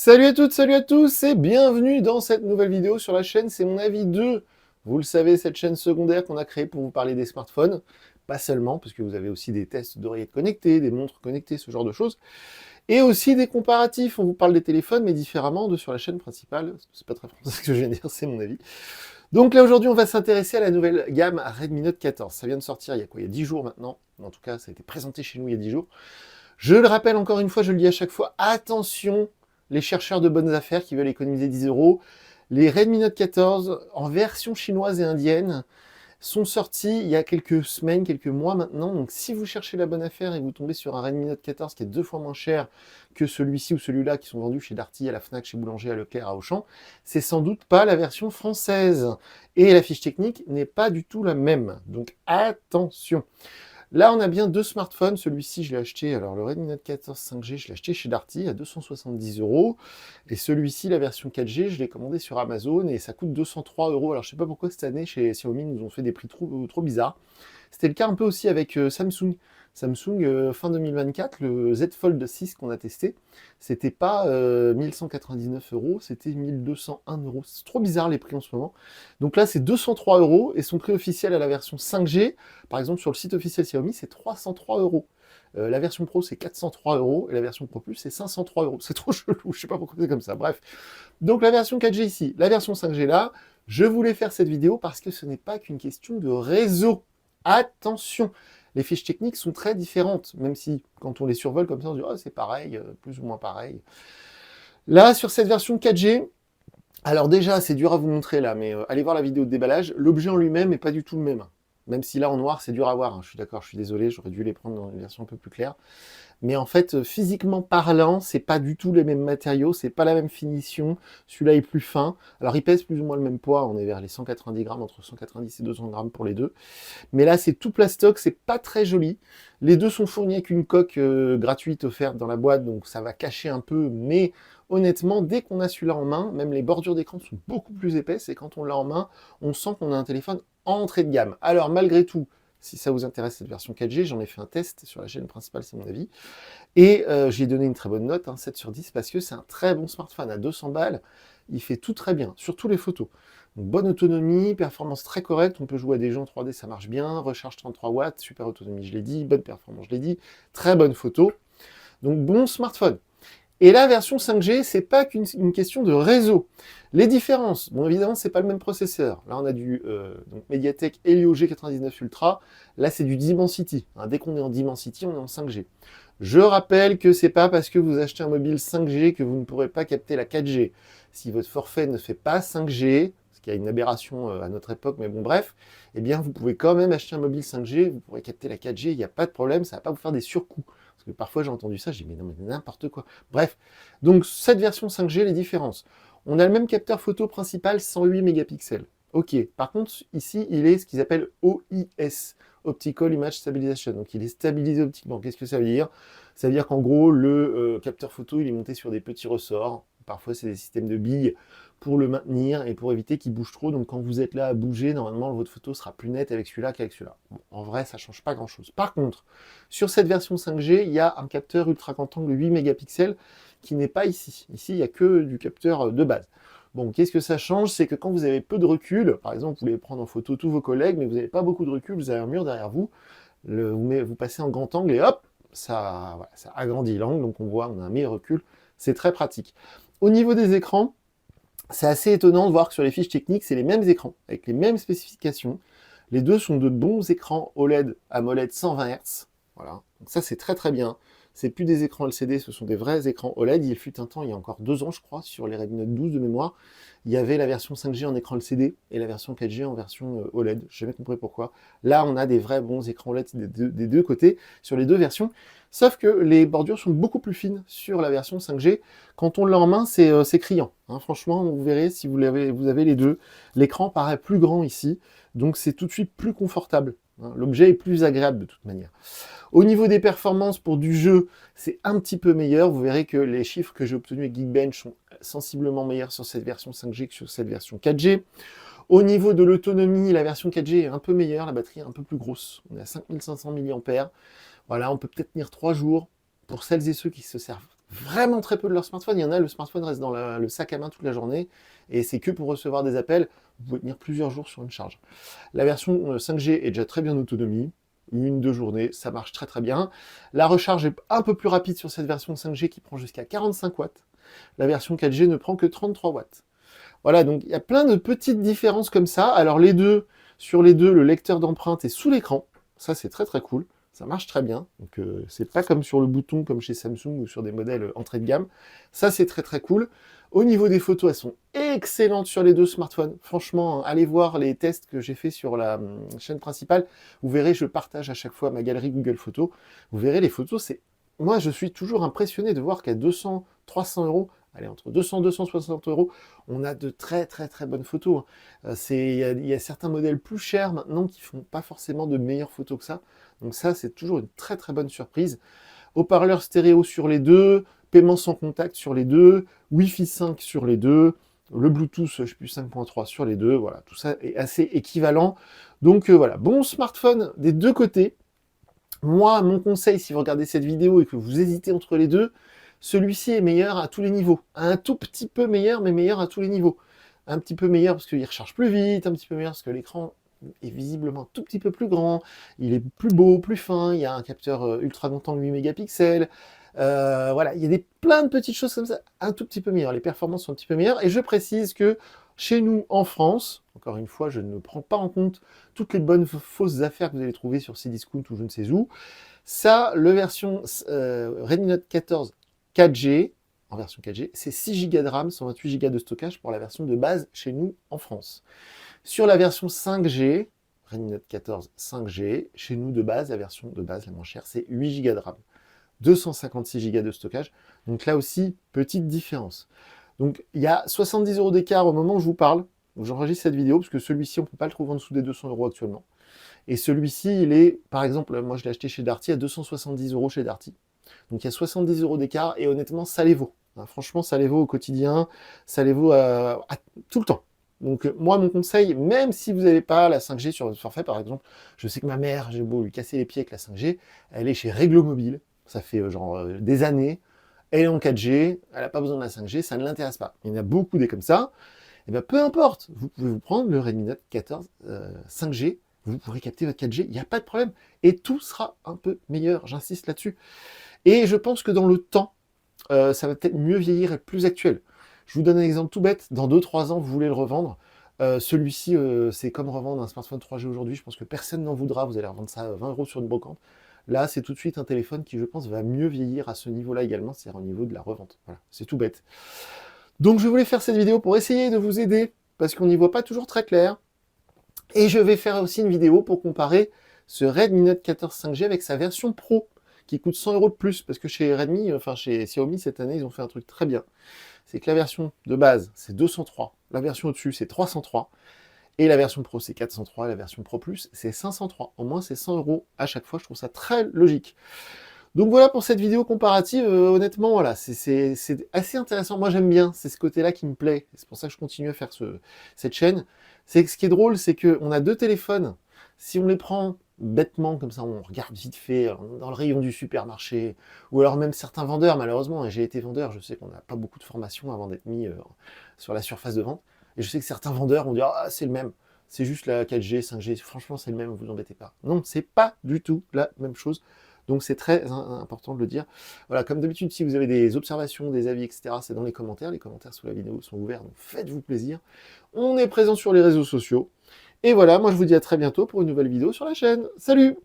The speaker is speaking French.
Salut à toutes, salut à tous et bienvenue dans cette nouvelle vidéo sur la chaîne C'est mon avis 2. Vous le savez, cette chaîne secondaire qu'on a créée pour vous parler des smartphones. Pas seulement, parce que vous avez aussi des tests d'oreillettes connectées, des montres connectées, ce genre de choses. Et aussi des comparatifs. On vous parle des téléphones, mais différemment de sur la chaîne principale. C'est pas très français ce que je viens de dire, c'est mon avis. Donc là, aujourd'hui, on va s'intéresser à la nouvelle gamme Redmi Note 14. Ça vient de sortir il y a quoi? Il y a 10 jours maintenant. En tout cas, ça a été présenté chez nous il y a 10 jours. Je le rappelle encore une fois, je le dis à chaque fois, attention, les chercheurs de bonnes affaires qui veulent économiser 10 euros. Les Redmi Note 14 en version chinoise et indienne sont sortis il y a quelques semaines, quelques mois maintenant. Donc si vous cherchez la bonne affaire et vous tombez sur un Redmi Note 14 qui est 2 fois moins cher que celui-ci ou celui-là qui sont vendus chez Darty, à la Fnac, chez Boulanger, à Leclerc, à Auchan, c'est sans doute pas la version française. Et la fiche technique n'est pas du tout la même. Donc attention. Là, on a bien deux smartphones. Celui-ci, je l'ai acheté, alors le Redmi Note 14 5G, je l'ai acheté chez Darty à 270 euros. Et celui-ci, la version 4G, je l'ai commandé sur Amazon et ça coûte 203 euros. Alors, je sais pas pourquoi cette année, chez Xiaomi, ils nous ont fait des prix trop bizarres. C'était le cas un peu aussi avec Samsung. Samsung, fin 2024, le Z Fold 6 qu'on a testé, c'était pas 1199 euros, c'était 1201 euros. C'est trop bizarre les prix en ce moment. Donc là, c'est 203 euros et son prix officiel à la version 5G, par exemple sur le site officiel Xiaomi, c'est 303 euros. La version Pro, c'est 403 euros et la version Pro Plus, c'est 503 euros. C'est trop chelou, je sais pas pourquoi c'est comme ça. Bref. Donc la version 4G ici, la version 5G là, je voulais faire cette vidéo parce que ce n'est pas qu'une question de réseau. Attention, les fiches techniques sont très différentes, même si quand on les survole comme ça, on se dit oh, c'est pareil, plus ou moins pareil. Là, sur cette version 4G, alors déjà, c'est dur à vous montrer là, mais allez voir la vidéo de déballage. L'objet en lui-même n'est pas du tout le même. Même si là, en noir, c'est dur à voir. Hein. Je suis d'accord, je suis désolé, j'aurais dû les prendre dans une version un peu plus claire. Mais en fait, physiquement parlant, c'est pas du tout les mêmes matériaux, c'est pas la même finition. Celui-là est plus fin. Alors, il pèse plus ou moins le même poids. On est vers les 190 grammes, entre 190 et 200 grammes pour les deux. Mais là, c'est tout plastoc, c'est pas très joli. Les deux sont fournis avec une coque gratuite offerte dans la boîte, donc ça va cacher un peu. Mais honnêtement, dès qu'on a celui-là en main, même les bordures d'écran sont beaucoup plus épaisses. Et quand on l'a en main, on sent qu'on a un téléphone entrée de gamme. Alors, malgré tout, si ça vous intéresse cette version 4G, j'en ai fait un test sur la chaîne principale, c'est mon avis. Et j'ai donné une très bonne note, hein, 7 sur 10, parce que c'est un très bon smartphone à 200 balles. Il fait tout très bien, surtout les photos. Donc, bonne autonomie, performance très correcte, on peut jouer à des jeux en 3D, ça marche bien, recharge 33 watts, super autonomie, je l'ai dit, bonne performance, je l'ai dit, très bonne photo. Donc bon smartphone. Et la version 5G, c'est pas qu'une question de réseau. Les différences, bon évidemment, c'est pas le même processeur. Là, on a du donc Mediatek Helio G99 Ultra. Là, c'est du Dimensity. Hein, dès qu'on est en Dimensity, on est en 5G. Je rappelle que c'est pas parce que vous achetez un mobile 5G que vous ne pourrez pas capter la 4G. Si votre forfait ne fait pas 5G, ce qui a une aberration à notre époque, mais bon bref, eh bien vous pouvez quand même acheter un mobile 5G, vous pourrez capter la 4G, il n'y a pas de problème, ça va pas vous faire des surcoûts. Parce que parfois j'ai entendu ça, j'ai dit mais non mais n'importe quoi. Bref, donc cette version 5G, les différences. On a le même capteur photo principal 108 mégapixels. Ok, par contre ici il est ce qu'ils appellent OIS, Optical Image Stabilization, donc il est stabilisé optiquement. Qu'est-ce que ça veut dire? Ça veut dire qu'en gros le capteur photo il est monté sur des petits ressorts, parfois c'est des systèmes de billes pour le maintenir et pour éviter qu'il bouge trop. Donc quand vous êtes là à bouger, normalement votre photo sera plus nette avec celui-là qu'avec celui-là. Bon, en vrai, ça change pas grand-chose. Par contre, sur cette version 5G, il y a un capteur ultra grand angle 8 mégapixels qui n'est pas ici. Ici, il n'y a que du capteur de base. Bon, qu'est-ce que ça change? C'est que quand vous avez peu de recul, par exemple, vous voulez prendre en photo tous vos collègues, mais vous n'avez pas beaucoup de recul, vous avez un mur derrière vous, vous passez en grand angle et hop, ça, voilà, ça agrandit l'angle, donc on voit, on a un meilleur recul. C'est très pratique. Au niveau des écrans, c'est assez étonnant de voir que sur les fiches techniques, c'est les mêmes écrans, avec les mêmes spécifications. Les deux sont de bons écrans OLED AMOLED 120 Hz. Voilà. Donc ça, c'est très très bien. C'est plus des écrans LCD, ce sont des vrais écrans OLED. Il fut un temps, il y a encore 2 ans, je crois, sur les Redmi Note 12 de mémoire, il y avait la version 5G en écran LCD et la version 4G en version OLED. Je n'ai jamais compris pourquoi. Là, on a des vrais bons écrans OLED des deux côtés, sur les deux versions. Sauf que les bordures sont beaucoup plus fines sur la version 5G. Quand on l'a en main, c'est criant. Hein. Franchement, vous verrez, si vous avez les deux, l'écran paraît plus grand ici. Donc c'est tout de suite plus confortable. Hein. L'objet est plus agréable de toute manière. Au niveau des performances pour du jeu, c'est un petit peu meilleur. Vous verrez que les chiffres que j'ai obtenus avec Geekbench sont sensiblement meilleurs sur cette version 5G que sur cette version 4G. Au niveau de l'autonomie, la version 4G est un peu meilleure, la batterie est un peu plus grosse. On est à 5500 mAh. Voilà, on peut peut-être tenir 3 jours. Pour celles et ceux qui se servent vraiment très peu de leur smartphone. Il y en a, le smartphone reste dans le sac à main toute la journée, et c'est que pour recevoir des appels. Vous pouvez tenir plusieurs jours sur une charge. La version 5G est déjà très bien en autonomie. 1-2 journées, ça marche très très bien. La recharge est un peu plus rapide sur cette version 5G qui prend jusqu'à 45 watts. La version 4G ne prend que 33 watts. Voilà, donc il y a plein de petites différences comme ça. Alors sur les deux, le lecteur d'empreinte est sous l'écran. Ça, c'est très très cool. Ça marche très bien. Donc c'est pas comme sur le bouton, comme chez Samsung ou sur des modèles entrée de gamme. Ça, c'est très très cool. Au niveau des photos, elles sont excellentes sur les deux smartphones. Franchement, allez voir les tests que j'ai fait sur la chaîne principale. Vous verrez, je partage à chaque fois ma galerie Google Photos. Vous verrez, les photos, moi, je suis toujours impressionné de voir qu'à 200, 300 euros, allez, entre 200 et 260 euros, on a de très très très bonnes photos. Il y a certains modèles plus chers maintenant qui font pas forcément de meilleures photos que ça. Donc ça, c'est toujours une très très bonne surprise. Haut-parleur stéréo sur les deux, paiement sans contact sur les deux, Wi-Fi 5 sur les deux, le Bluetooth, je sais plus, 5.3 sur les deux. Voilà, tout ça est assez équivalent. Donc voilà, bon smartphone des deux côtés. Moi, mon conseil, si vous regardez cette vidéo et que vous hésitez entre les deux, celui-ci est meilleur à tous les niveaux. Un tout petit peu meilleur, mais meilleur à tous les niveaux. Un petit peu meilleur parce qu'il recharge plus vite, un petit peu meilleur parce que l'écran est visiblement un tout petit peu plus grand, il est plus beau, plus fin, il y a un capteur ultra grand angle 8 mégapixels. Voilà, il y a plein de petites choses comme ça, un tout petit peu meilleures. Les performances sont un petit peu meilleures. Et je précise que chez nous, en France, encore une fois, je ne prends pas en compte toutes les bonnes fausses affaires que vous allez trouver sur Cdiscount ou je ne sais où. Ça, le version Redmi Note 14 4G, en version 4G, c'est 6 Go de RAM, 128 Go de stockage pour la version de base chez nous en France. Sur la version 5G, Redmi Note 14 5G, chez nous de base, la version de base la moins chère, c'est 8 Go de RAM. 256 Go de stockage. Donc là aussi, petite différence. Donc il y a 70 euros d'écart au moment où je vous parle, où j'enregistre cette vidéo, parce que celui-ci, on ne peut pas le trouver en dessous des 200 euros actuellement. Et celui-ci, il est, par exemple, moi je l'ai acheté chez Darty à 270 euros chez Darty. Donc il y a 70 euros d'écart, et honnêtement, ça les vaut. Franchement, ça les vaut au quotidien, ça les vaut tout le temps. Donc moi, mon conseil, même si vous n'avez pas la 5G sur votre forfait, par exemple, je sais que ma mère, j'ai beau lui casser les pieds avec la 5G, elle est chez Réglo Mobile, ça fait des années, elle est en 4G, elle n'a pas besoin de la 5G, ça ne l'intéresse pas. Il y en a beaucoup des comme ça, et bien peu importe, vous pouvez vous prendre le Redmi Note 14 5G, vous pourrez capter votre 4G, il n'y a pas de problème, et tout sera un peu meilleur, j'insiste là-dessus. Et je pense que dans le temps, ça va peut-être mieux vieillir et être plus actuel. Je vous donne un exemple tout bête, dans 2-3 ans, vous voulez le revendre, celui-ci, c'est comme revendre un smartphone 3G aujourd'hui, je pense que personne n'en voudra, vous allez revendre ça à 20 euros sur une brocante. Là, c'est tout de suite un téléphone qui, je pense, va mieux vieillir à ce niveau-là également, c'est-à-dire au niveau de la revente. Voilà, c'est tout bête. Donc je voulais faire cette vidéo pour essayer de vous aider, parce qu'on n'y voit pas toujours très clair. Et je vais faire aussi une vidéo pour comparer ce Redmi Note 14 5G avec sa version Pro, qui coûte 100 euros de plus, parce que chez Redmi, enfin chez Xiaomi, cette année, ils ont fait un truc très bien. C'est que la version de base, c'est 203, la version au-dessus, c'est 303, et la version Pro, c'est 403, et la version Pro Plus, c'est 503. Au moins, c'est 100 euros à chaque fois, je trouve ça très logique. Donc voilà pour cette vidéo comparative, honnêtement, voilà, c'est assez intéressant. Moi, j'aime bien, c'est ce côté-là qui me plaît. C'est pour ça que je continue à faire cette chaîne. C'est que ce qui est drôle, c'est qu'on a deux téléphones. Si on les prend bêtement, comme ça, on regarde vite fait dans le rayon du supermarché, ou alors même certains vendeurs, malheureusement, et j'ai été vendeur, je sais qu'on n'a pas beaucoup de formation avant d'être mis sur la surface de vente, et je sais que certains vendeurs vont dire « Ah, c'est le même, c'est juste la 4G, 5G, franchement, c'est le même, vous embêtez pas. » Non, c'est pas du tout la même chose. Donc c'est très important de le dire. Voilà, comme d'habitude, si vous avez des observations, des avis, etc., c'est dans les commentaires. Les commentaires sous la vidéo sont ouverts, donc faites-vous plaisir. On est présent sur les réseaux sociaux. Et voilà, moi je vous dis à très bientôt pour une nouvelle vidéo sur la chaîne. Salut!